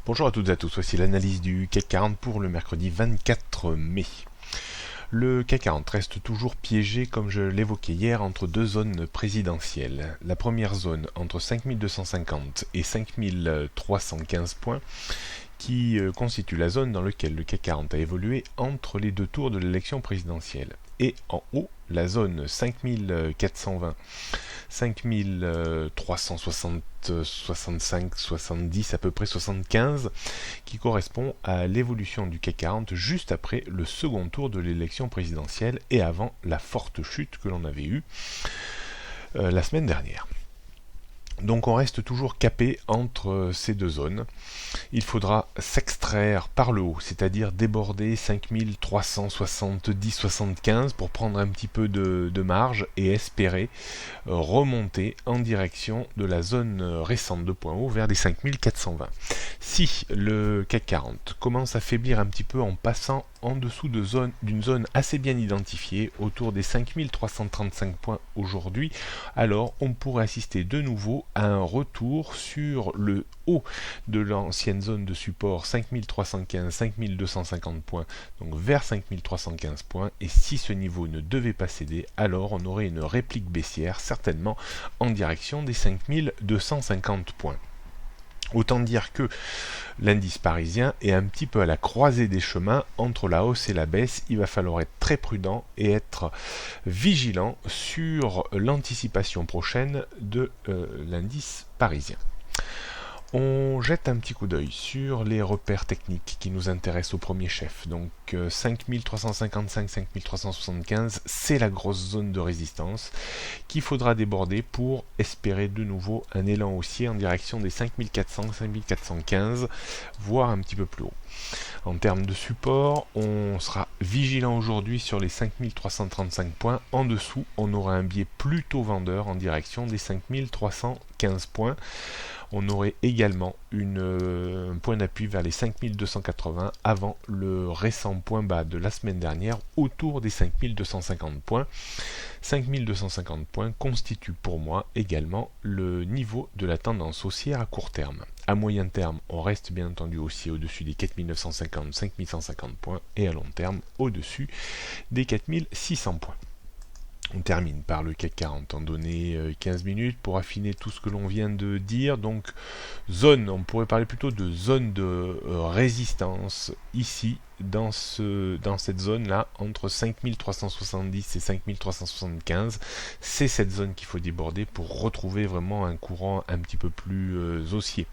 Bonjour à toutes et à tous, voici l'analyse du CAC 40 pour le mercredi 24 mai. Le CAC 40 reste toujours piégé, comme je l'évoquais hier, entre deux zones présidentielles. La première zone entre 5250 et 5315 points, qui constitue la zone dans laquelle le CAC 40 a évolué entre les deux tours de l'élection présidentielle. Et en haut, la zone 5420, 5360, 65, 70, à peu près 75, qui correspond à l'évolution du CAC 40 juste après le second tour de l'élection présidentielle et avant la forte chute que l'on avait eue la semaine dernière. Donc on reste toujours capé entre ces deux zones. Il faudra s'extraire par le haut, c'est-à-dire déborder 5370-75 pour prendre un petit peu de marge et espérer remonter en direction de la zone récente de points hauts vers les 5420. Si le CAC 40 commence à faiblir un petit peu en passant en dessous d'une zone assez bien identifiée, autour des 5335 points aujourd'hui, alors on pourrait assister de nouveau à un retour sur le haut de l'ancienne zone de support 5315-5250 points, donc vers 5315 points, et si ce niveau ne devait pas céder, alors on aurait une réplique baissière, certainement en direction des 5250 points. Autant dire que l'indice parisien est un petit peu à la croisée des chemins entre la hausse et la baisse. Il va falloir être très prudent et être vigilant sur l'anticipation prochaine de l'indice parisien. On jette un petit coup d'œil sur les repères techniques qui nous intéressent au premier chef. Donc 5355-5375, c'est la grosse zone de résistance qu'il faudra déborder pour espérer de nouveau un élan haussier en direction des 5400-5415, voire un petit peu plus haut. En termes de support, on sera vigilant aujourd'hui sur les 5335 points. En dessous, on aura un biais plutôt vendeur en direction des 5315 points. On aurait également un point d'appui vers les 5280 avant le récent point bas de la semaine dernière autour des 5250 points. 5250 points constitue pour moi également le niveau de la tendance haussière à court terme. À moyen terme, on reste bien entendu haussier au-dessus des 4950-5150 points et à long terme au-dessus des 4600 points. On termine par le CAC 40 en donné 15 minutes pour affiner tout ce que l'on vient de dire. Donc zone, on pourrait parler plutôt de zone de résistance ici dans cette zone là entre 5370 et 5375. C'est cette zone qu'il faut déborder pour retrouver vraiment un courant un petit peu plus haussier.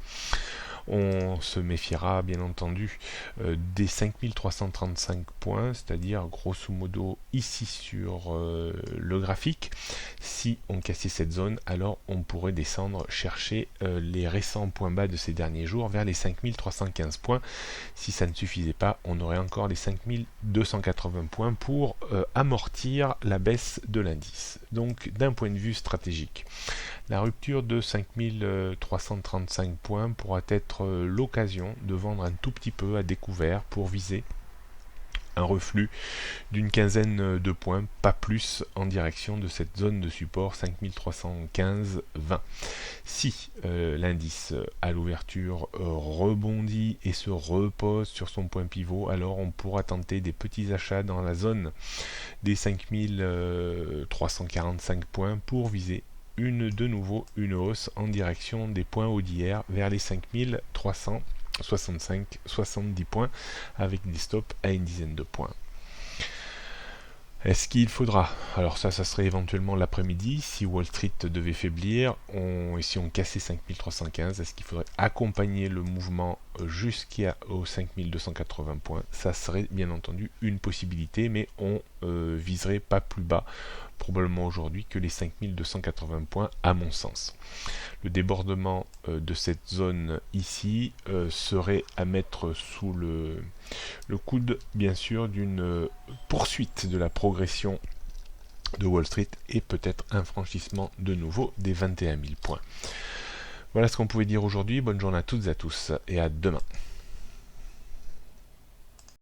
On se méfiera bien entendu des 5335 points, c'est-à-dire grosso modo ici sur le graphique. Si on cassait cette zone, alors on pourrait descendre chercher les récents points bas de ces derniers jours vers les 5315 points. Si ça ne suffisait pas, on aurait encore les 5280 points pour amortir la baisse de l'indice. Donc d'un point de vue stratégique, la rupture de 5335 points pourra être l'occasion de vendre un tout petit peu à découvert pour viser un reflux d'une quinzaine de points, pas plus, en direction de cette zone de support 5315-20. Si l'indice à l'ouverture rebondit et se repose sur son point pivot, alors on pourra tenter des petits achats dans la zone des 5345 points pour viser de nouveau une hausse en direction des points hauts d'hier vers les 5365-70 points avec des stops à une dizaine de points. Est-ce qu'il faudra, alors ça serait éventuellement l'après-midi, si Wall Street devait faiblir, et si on cassait 5315, est-ce qu'il faudrait accompagner le mouvement jusqu'aux 5280 points? Ça serait bien entendu une possibilité, mais on viserait pas plus bas, probablement aujourd'hui, que les 5280 points à mon sens. Le débordement de cette zone ici serait à mettre sous le coude, bien sûr, d'une poursuite de la progression de Wall Street et peut-être un franchissement de nouveau des 21 000 points. Voilà ce qu'on pouvait dire aujourd'hui. Bonne journée à toutes et à tous et à demain.